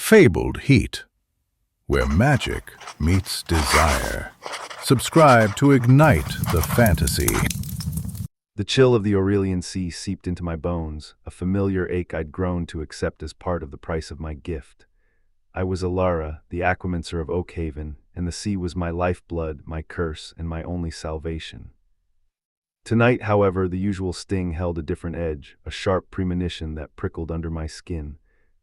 fabled heat, where magic meets desire. Subscribe to ignite the fantasy. The chill of the Aurelian Sea seeped into my bones, a familiar ache I'd grown to accept as part of the price of my gift. I was Elara, the Aquamancer of Oakhaven, and the sea was my lifeblood, my curse, and my only salvation. Tonight, however, the usual sting held a different edge, a sharp premonition that prickled under my skin.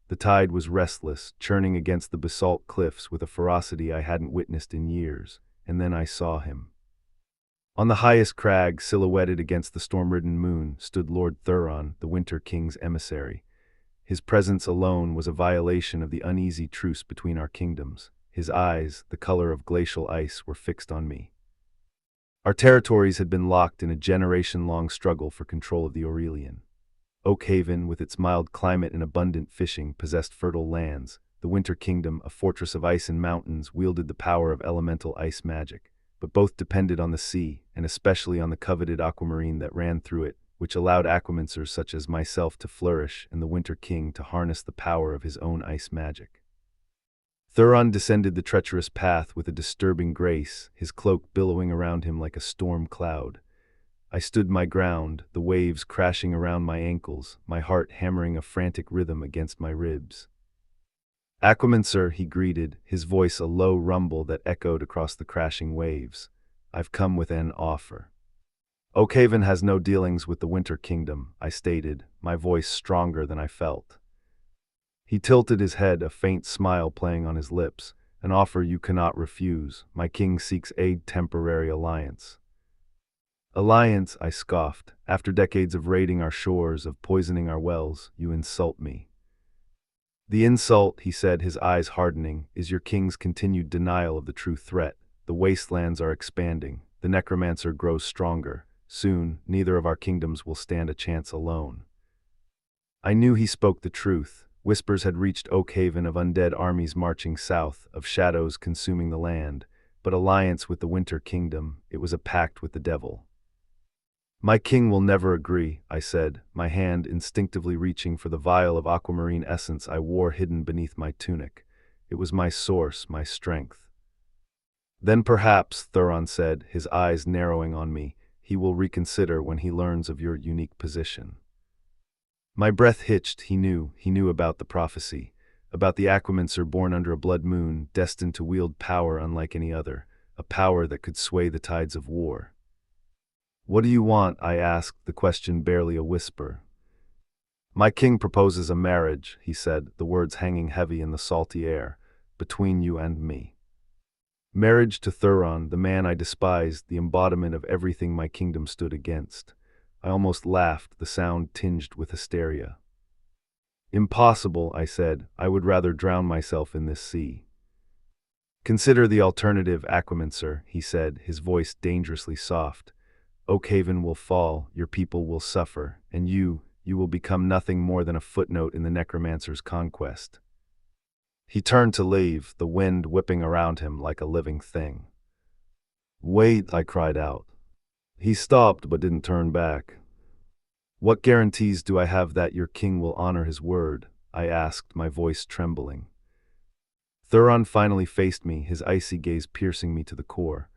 The tide was restless, churning against the basalt cliffs with a ferocity I hadn't witnessed in years, and then I saw him. On the highest crag, silhouetted against the storm-ridden moon, stood Lord Theron, the Winter King's emissary. His presence alone was a violation of the uneasy truce between our kingdoms. His eyes, the color of glacial ice, were fixed on me. Our territories had been locked in a generation-long struggle for control of the Aurelian. Oakhaven, with its mild climate and abundant fishing, possessed fertile lands. The Winter Kingdom, a fortress of ice and mountains, wielded the power of elemental ice magic. But both depended on the sea, and especially on the coveted aquamarine that ran through it, which allowed aquamancers such as myself to flourish and the Winter King to harness the power of his own ice magic. Theron descended the treacherous path with a disturbing grace, his cloak billowing around him like a storm cloud. I stood my ground, the waves crashing around my ankles, my heart hammering a frantic rhythm against my ribs. "Aquamancer," he greeted, his voice a low rumble that echoed across the crashing waves. "I've come with an offer." "Oakhaven has no dealings with the Winter Kingdom," I stated, my voice stronger than I felt. He tilted his head, a faint smile playing on his lips. "An offer you cannot refuse. My king seeks a temporary alliance." "Alliance," I scoffed. "After decades of raiding our shores, of poisoning our wells, you insult me." "The insult," he said, his eyes hardening, "is your king's continued denial of the true threat. The wastelands are expanding. The Necromancer grows stronger. Soon, neither of our kingdoms will stand a chance alone." I knew he spoke the truth. Whispers had reached Oakhaven of undead armies marching south, of shadows consuming the land. But alliance with the Winter Kingdom, it was a pact with the devil. "My king will never agree," I said, my hand instinctively reaching for the vial of aquamarine essence I wore hidden beneath my tunic. It was my source, my strength. "Then perhaps," Theron said, his eyes narrowing on me, "he will reconsider when he learns of your unique position." My breath hitched. He knew about the prophecy, about the Aquamancer born under a blood moon, destined to wield power unlike any other, a power that could sway the tides of war. "What do you want?" I asked, the question barely a whisper. "My king proposes a marriage," he said, the words hanging heavy in the salty air, "between you and me." Marriage to Theron, the man I despised, the embodiment of everything my kingdom stood against. I almost laughed, the sound tinged with hysteria. "Impossible," I said. "I would rather drown myself in this sea." "Consider the alternative, Aquamancer," he said, his voice dangerously soft. "Oakhaven will fall, your people will suffer, and you will become nothing more than a footnote in the Necromancer's conquest." He turned to leave, the wind whipping around him like a living thing. "Wait," I cried out. He stopped but didn't turn back. "What guarantees do I have that your king will honor his word?" I asked, my voice trembling. Theron finally faced me, his icy gaze piercing me to the core.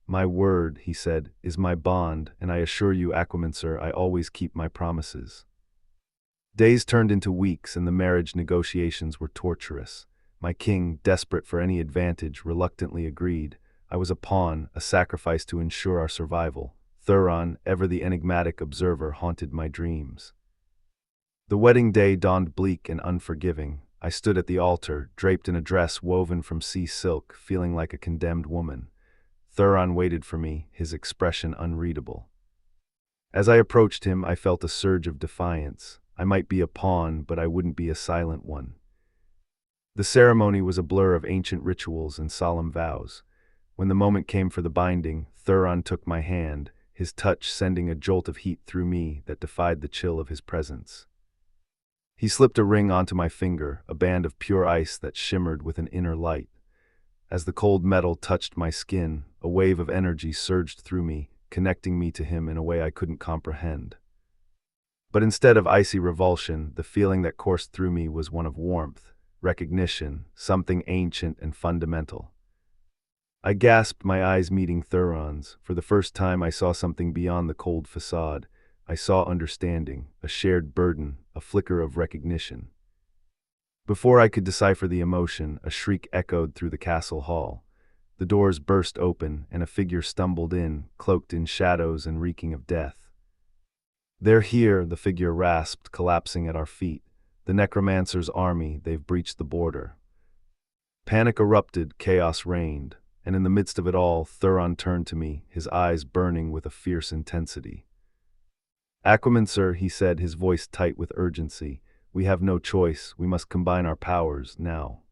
"My word," he said, "is my bond, and I assure you, Aquamancer, I always keep my promises." Days turned into weeks, and the marriage negotiations were torturous. My king, desperate for any advantage, reluctantly agreed. I was a pawn, a sacrifice to ensure our survival. Theron, ever the enigmatic observer, haunted my dreams. The wedding day dawned bleak and unforgiving. I stood at the altar, draped in a dress woven from sea silk, feeling like a condemned woman. Theron waited for me, his expression unreadable. As I approached him, I felt a surge of defiance. I might be a pawn, but I wouldn't be a silent one. The ceremony was a blur of ancient rituals and solemn vows. When the moment came for the binding, Theron took my hand, his touch sending a jolt of heat through me that defied the chill of his presence. He slipped a ring onto my finger, a band of pure ice that shimmered with an inner light. As the cold metal touched my skin, a wave of energy surged through me, connecting me to him in a way I couldn't comprehend. But instead of icy revulsion, the feeling that coursed through me was one of warmth, recognition, something ancient and fundamental. I gasped, my eyes meeting Theron's. For the first time I saw something beyond the cold facade. I saw understanding, a shared burden, a flicker of recognition. Before I could decipher the emotion, a shriek echoed through the castle hall. The doors burst open, and a figure stumbled in, cloaked in shadows and reeking of death. "They're here," the figure rasped, collapsing at our feet. "The Necromancer's army, they've breached the border." Panic erupted, chaos reigned, and in the midst of it all, Theron turned to me, his eyes burning with a fierce intensity. "Aquamancer," he said, his voice tight with urgency, "we have no choice, we must combine our powers, now."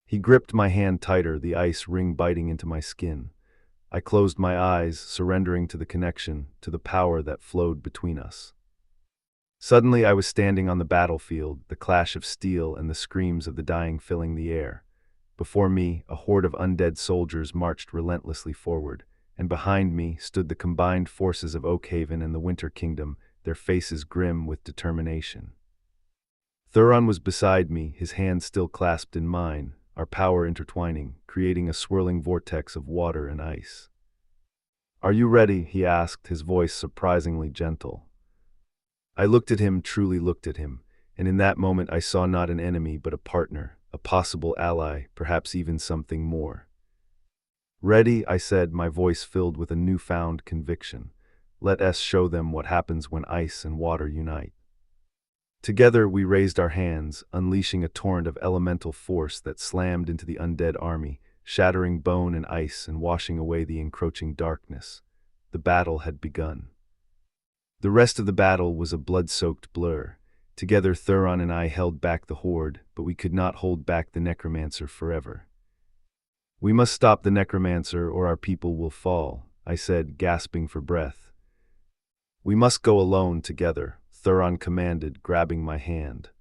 He gripped my hand tighter, the ice ring biting into my skin. I closed my eyes, surrendering to the connection, to the power that flowed between us. Suddenly I was standing on the battlefield, the clash of steel and the screams of the dying filling the air. Before me, a horde of undead soldiers marched relentlessly forward, and behind me stood the combined forces of Oakhaven and the Winter Kingdom, their faces grim with determination. Theron was beside me, his hand still clasped in mine, our power intertwining, creating a swirling vortex of water and ice. "Are you ready?" he asked, his voice surprisingly gentle. I looked at him, truly looked at him, and in that moment I saw not an enemy but a partner, a possible ally, perhaps even something more. "Ready," I said, my voice filled with a newfound conviction. "Let us show them what happens when ice and water unite." Together we raised our hands, unleashing a torrent of elemental force that slammed into the undead army, shattering bone and ice and washing away the encroaching darkness. The battle had begun. The rest of the battle was a blood-soaked blur. Together Theron and I held back the horde, but we could not hold back the Necromancer forever. "We must stop the Necromancer or our people will fall," I said, gasping for breath. "We must go alone together," Theron commanded, grabbing my hand.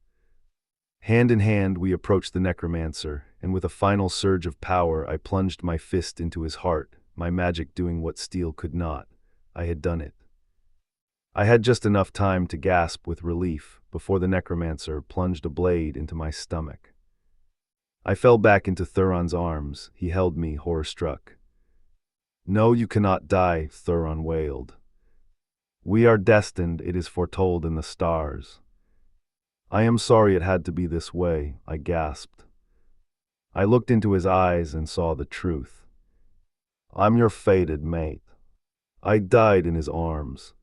Hand in hand we approached the Necromancer, and with a final surge of power I plunged my fist into his heart, my magic doing what steel could not. I had done it. I had just enough time to gasp with relief before the Necromancer plunged a blade into my stomach. I fell back into Theron's arms. He held me, horror-struck. "No, you cannot die," Theron wailed. "We are destined, it is foretold in the stars." "I am sorry it had to be this way," I gasped. I looked into his eyes and saw the truth. "I'm your fated mate." I died in his arms.